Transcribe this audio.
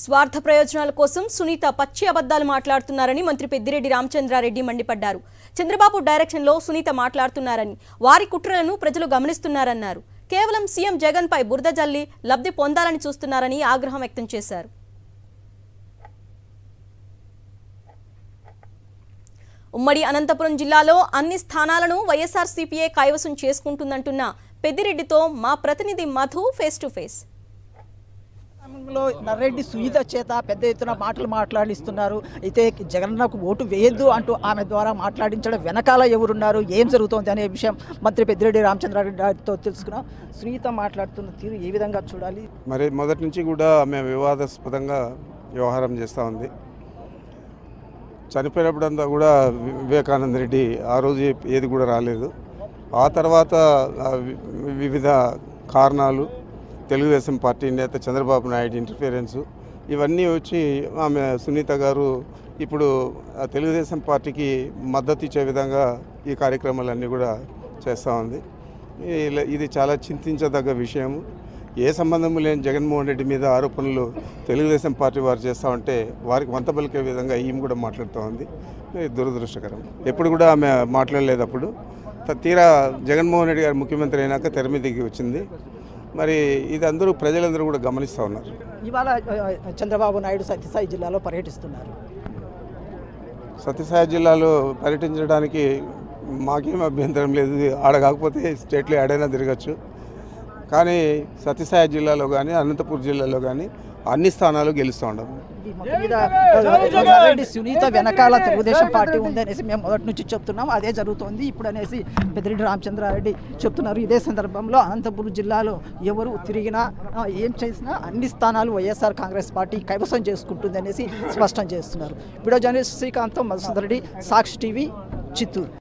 స్వార్థ ప్రయోజనాల కోసం సునీత పచ్చి అబద్ధాలు మాట్లాడుతున్నారని మంత్రి పెద్దిరెడ్డి రామచంద్రారెడ్డి మండిపడ్డారు. చంద్రబాబు డైరెక్షన్లో సునీత మాట్లాడుతున్నారని, వారి కుట్రలను ప్రజలు గమనిస్తున్నారన్నారు. కేవలం సీఎం జగన్ పై బురద జల్లి లబ్ధి పొందాలని చూస్తున్నారని ఆగ్రహం వ్యక్తం చేశారు. ఉమ్మడి అనంతపురం జిల్లాలో అన్ని స్థానాలను వైఎస్ఆర్సీపీఏ కైవసం చేసుకుంటుందంటున్న పెద్దిరెడ్డితో మా ప్రతినిధి Madhu face to face. Narreddy Sunitha చేత పెద్ద ఎత్తున మాటలు మాట్లాడిస్తున్నారు. అయితే జగన్కు ఓటు వేయద్దు అంటూ ఆమె ద్వారా మాట్లాడించడం వెనకాల ఎవరున్నారు, ఏం జరుగుతోంది అనే విషయం మంత్రి పెద్దిరెడ్డి రామచంద్రారెడ్డితో తెలుసుకున్నాం. సునీత మాట్లాడుతున్న తీరు ఏ విధంగా చూడాలి? మరి మొదటి నుంచి కూడా ఆమె వివాదాస్పదంగా వ్యవహారం చేస్తూ ఉంది. చనిపోయినప్పుడంతా కూడా వివేకానంద రెడ్డి ఆ రోజు ఏది కూడా రాలేదు. ఆ తర్వాత వివిధ కారణాలు, తెలుగుదేశం పార్టీ నేత చంద్రబాబు నాయుడు ఇంటర్ఫిరెన్సు, ఇవన్నీ వచ్చి ఆమె సునీత గారు ఇప్పుడు తెలుగుదేశం పార్టీకి మద్దతు ఇచ్చే విధంగా ఈ కార్యక్రమాలన్నీ కూడా చేస్తూ ఉంది. ఇది చాలా చింతించదగ్గ విషయము. ఏ సంబంధము లేని జగన్మోహన్ రెడ్డి మీద ఆరోపణలు తెలుగుదేశం పార్టీ వారు చేస్తూ ఉంటే వారికి వంత పలికే విధంగా ఈమె కూడా మాట్లాడుతూ ఉంది. దురదృష్టకరం. ఎప్పుడు కూడా ఆమె మాట్లాడలేదు. అప్పుడు తీరా జగన్మోహన్ రెడ్డి గారు ముఖ్యమంత్రి అయినాక తెర మీదకి వచ్చింది. మరి ఇది అందరూ ప్రజలందరూ కూడా గమనిస్తూ ఉన్నారు. ఇవాళ చంద్రబాబు నాయుడు సత్యసాయి జిల్లాలో పర్యటిస్తున్నారు. సత్యసాయి జిల్లాలో పర్యటించడానికి మాకేం అభ్యంతరం లేదు. ఆడ కాకపోతే స్టేట్లో ఆడైనా తిరగచ్చు. కానీ సత్యసాయి జిల్లాలో కానీ అనంతపురం జిల్లాలో కానీ అన్ని స్థానాలు గెలుస్తూ ఉండము. సునీత వెనకాల తెలుగుదేశం పార్టీ ఉంది అనేసి మేము మొదటి నుంచి చెప్తున్నాం. అదే జరుగుతోంది ఇప్పుడు అనేసి పెద్దిరెడ్డి రామచంద్రారెడ్డి చెప్తున్నారు. ఇదే సందర్భంలో అనంతపురం జిల్లాలో ఎవరు తిరిగినా ఏం చేసినా అన్ని స్థానాలు వైఎస్ఆర్ కాంగ్రెస్ పార్టీ కైవసం చేసుకుంటుంది అనేసి స్పష్టం చేస్తున్నారు. వీడియో జర్నలిస్ట్ శ్రీకాంత్, మధుసూదన్ రెడ్డి, సాక్షి టీవీ, చిత్తూరు.